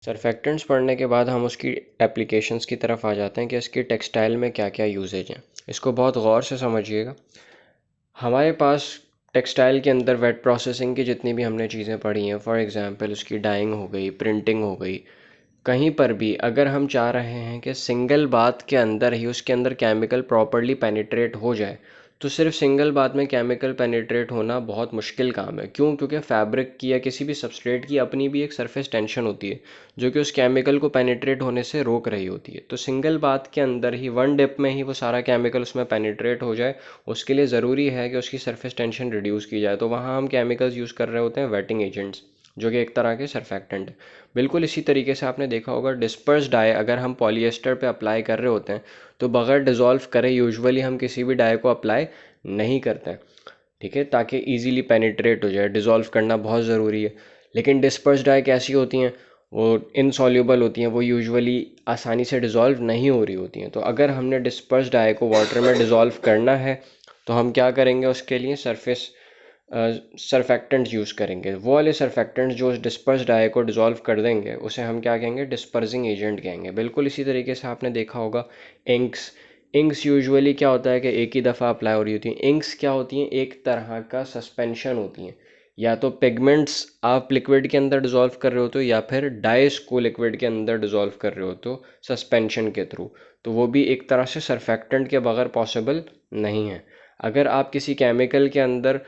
Surfactants पढ़ने के बाद हम उसकी एप्लीकेशंस की तरफ आ जाते हैं कि इसकी टेक्सटाइल में क्या क्या यूजेज हैं। इसको बहुत गौर से समझिएगा। हमारे पास टेक्सटाइल के अंदर वेट प्रोसेसिंग की जितनी भी हमने चीज़ें पढ़ी हैं, फॉर एग्जांपल उसकी डाइंग हो गई, प्रिंटिंग हो गई, कहीं पर भी अगर हम चाह रहे हैं कि सिंगल बात के अंदर ही उसके अंदर केमिकल प्रॉपर्ली पेनिट्रेट हो जाए, तो सिर्फ सिंगल बात में केमिकल पेनिट्रेट होना बहुत मुश्किल काम है। क्यों? क्योंकि फैब्रिक की या किसी भी सबस्ट्रेट की अपनी भी एक सरफेस टेंशन होती है जो कि उस केमिकल को पेनिट्रेट होने से रोक रही होती है। तो सिंगल बात के अंदर ही, वन डिप में ही वो सारा केमिकल उसमें पेनिट्रेट हो जाए, उसके लिए ज़रूरी है कि उसकी सरफेस टेंशन रिड्यूस की जाए। तो वहाँ हम केमिकल्स यूज़ कर रहे होते हैं, वेटिंग एजेंट्स, जो कि एक तरह के सरफेक्टेंट है। बिल्कुल इसी तरीके से आपने देखा होगा डिस्पर्स डाई अगर हम पॉलिएस्टर पे अप्लाई कर रहे होते हैं तो बगैर डिज़ोल्व करे यूजुअली हम किसी भी डाई को अप्लाई नहीं करते हैं, ठीक है, ताकि इजीली पेनिट्रेट हो जाए। डिज़ोल्व करना बहुत ज़रूरी है। लेकिन डिस्पर्स डाई कैसी होती हैं? वो इनसॉल्यूबल होती हैं, वो यूजुअली आसानी से डिज़ोल्व नहीं हो रही होती हैं। तो अगर हमने डिस्पर्स डाई को वाटर में डिज़ोल्व करना है तो हम क्या करेंगे? उसके लिए सरफेस सरफेक्टेंट्स यूज़ करेंगे। वो वाले सरफेक्टेंट्स जो उस डिस्पर्स डाई को डिज़ोल्व कर देंगे उसे हम क्या कहेंगे? डिस्पर्सिंग एजेंट कहेंगे। बिल्कुल इसी तरीके से आपने देखा होगा इंक्स यूजुअली क्या होता है कि एक ही दफ़ा अप्लाई हो रही होती हैं। इंक्स क्या होती हैं? एक तरह का सस्पेंशन होती हैं। या तो पिगमेंट्स आप लिक्विड के अंदर डिज़ोल्व कर रहे होते हो या फिर डाइस को लिक्विड के अंदर डिज़ोल्व कर रहे होते हो सस्पेंशन के थ्रू। तो वो भी एक तरह से सरफेक्टेंट के बगैर पॉसिबल नहीं है। अगर आप किसी केमिकल के अंदर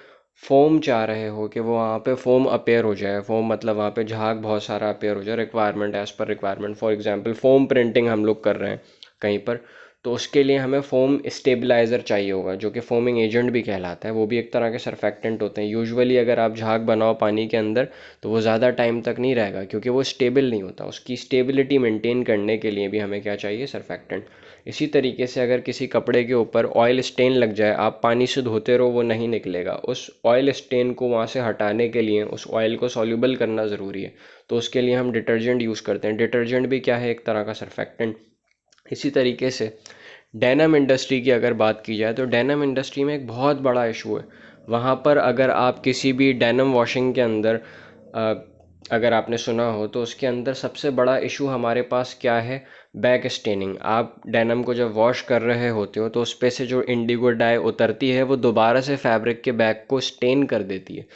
फ़ोम चाह रहे हो कि वो वहाँ पे फ़ोम अपेयर हो जाए, फ़ोम मतलब वहाँ पे झाग बहुत सारा अपेयर हो जाए, requirement as per requirement, for example foam printing हम लोग कर रहे हैं कहीं पर, तो उसके लिए हमें फ़ोम स्टेबलाइज़र चाहिए होगा जो कि फ़ोमिंग एजेंट भी कहलाता है। वो भी एक तरह के सरफेक्टेंट होते हैं। यूजुअली अगर आप झाग बनाओ पानी के अंदर तो वो ज़्यादा टाइम तक नहीं रहेगा क्योंकि वो स्टेबल नहीं होता। उसकी स्टेबिलिटी मेंटेन करने के लिए भी हमें क्या चाहिए? सरफेक्टेंट। इसी तरीके से अगर किसी कपड़े के ऊपर ऑयल स्टेन लग जाए, आप पानी से धोते रहो वो नहीं निकलेगा। उस ऑयल स्टेन को वहाँ से हटाने के लिए उस ऑयल को सॉल्यूबल करना ज़रूरी है। तो उसके लिए हम डिटर्जेंट यूज़ करते हैं। डिटर्जेंट भी क्या है? एक तरह का सरफेक्टेंट। इसी तरीके से डेनिम इंडस्ट्री की अगर बात की जाए तो डेनिम इंडस्ट्री में एक बहुत बड़ा इशू है। वहाँ पर अगर आप किसी भी डेनिम वॉशिंग के अंदर अ, अगर आपने सुना हो तो उसके अंदर सबसे बड़ा इशू हमारे पास क्या है? Back staining. आप डेनिम को जब वॉश कर रहे होते हो तो उस पे से जो इंडिगो डाई उतरती है वो दोबारा से फैब्रिक के बैक को स्टेन कर देती है।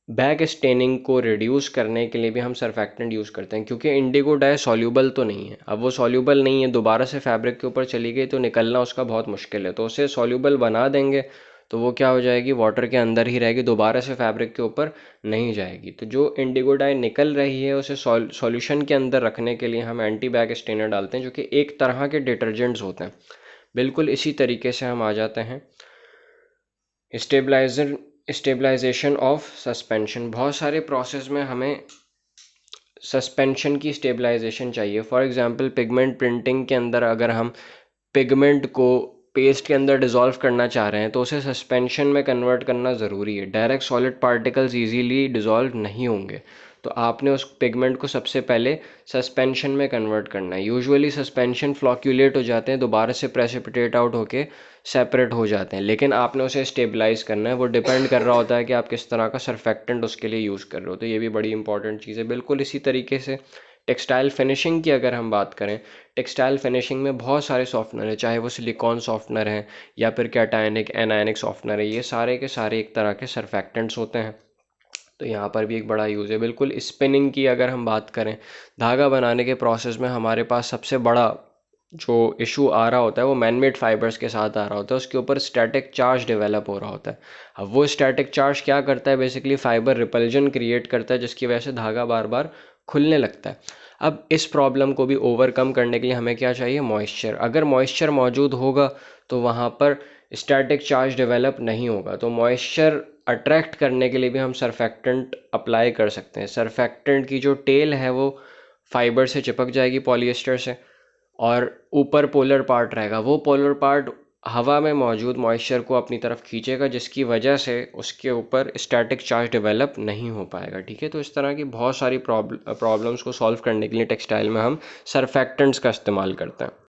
बैक स्टेनिंग को रिड्यूस करने के लिए भी हम सरफेक्टेंट यूज़ करते हैं क्योंकि इंडिगो डाई सॉल्यूबल तो नहीं है। अब वो सॉल्यूबल नहीं है, दोबारा से फैब्रिक के ऊपर चली गई तो निकलना उसका बहुत मुश्किल है। तो उसे सॉल्यूबल बना देंगे तो वो क्या हो जाएगी? वाटर के अंदर ही रहेगी, दोबारा से फैब्रिक के ऊपर नहीं जाएगी। तो जो इंडिगो डाई निकल रही है उसे सॉल्यूशन के अंदर रखने के लिए हम एंटी बैक स्टेनर डालते हैं जो कि एक तरह के डिटर्जेंट्स होते हैं। बिल्कुल इसी तरीके से हम आ जाते हैं स्टेबलाइजर स्टेबलाइजेशन ऑफ सस्पेंशन। बहुत सारे प्रोसेस में हमें सस्पेंशन की स्टेबलाइजेशन चाहिए। फॉर एग्जांपल पिगमेंट प्रिंटिंग के अंदर अगर हम पिगमेंट को पेस्ट के अंदर डिज़ोल्व करना चाह रहे हैं तो उसे सस्पेंशन में कन्वर्ट करना ज़रूरी है। Direct solid particles easily dissolve नहीं होंगे। तो आपने उस पिगमेंट को सबसे पहले सस्पेंशन में कन्वर्ट करना है। यूजुअली सस्पेंशन फ्लॉक्यूलेट हो जाते हैं, दोबारा से प्रेसिपिटेट आउट होके सेपरेट हो जाते हैं, लेकिन आपने उसे स्टेबलाइज करना है। वो डिपेंड कर रहा होता है कि आप किस तरह का सरफेक्टेंट उसके लिए यूज़ कर रहे हो। तो ये भी बड़ी इंपॉर्टेंट चीज़ है। बिल्कुल इसी तरीके से टेक्सटाइल फिनिशिंग की अगर हम बात करें, टेक्सटाइल फिनिशिंग में बहुत सारे सॉफ्टनर हैं, चाहे वो सिलिकॉन सॉफ्टनर हैं या फिर कैटायनिक एनायनिक सॉफ्टनर है। ये सारे के सारे एक तरह के सरफेक्टेंट्स होते हैं। तो यहाँ पर भी एक बड़ा यूज़ है। बिल्कुल स्पिनिंग की अगर हम बात करें, धागा बनाने के प्रोसेस में हमारे पास सबसे बड़ा जो इशू आ रहा होता है वो मैनमेड फाइबर्स के साथ आ रहा होता है। उसके ऊपर स्टैटिक चार्ज डेवलप हो रहा होता है। अब वो स्टैटिक चार्ज क्या करता है? बेसिकली फाइबर रिपल्जन क्रिएट करता है जिसकी वजह से धागा बार बार खुलने लगता है। अब इस प्रॉब्लम को भी ओवरकम करने के लिए हमें क्या चाहिए? मॉइस्चर। अगर मॉइस्चर मौजूद होगा तो वहाँ पर स्टैटिक चार्ज डेवलप नहीं होगा। तो मॉइस्चर अट्रैक्ट करने के लिए भी हम सरफेक्टेंट अप्लाई कर सकते हैं। सरफेक्टेंट की जो टेल है वो फाइबर से चिपक जाएगी, पॉलिएस्टर से, और ऊपर पोलर पार्ट रहेगा। वो पोलर पार्ट हवा में मौजूद मॉइस्चर को अपनी तरफ खींचेगा जिसकी वजह से उसके ऊपर स्टैटिक चार्ज डेवलप नहीं हो पाएगा। ठीक है, तो इस तरह की बहुत सारी प्रॉब्लम्स को सॉल्व करने के लिए टेक्सटाइल में हम सरफेक्टेंट्स का इस्तेमाल करते हैं।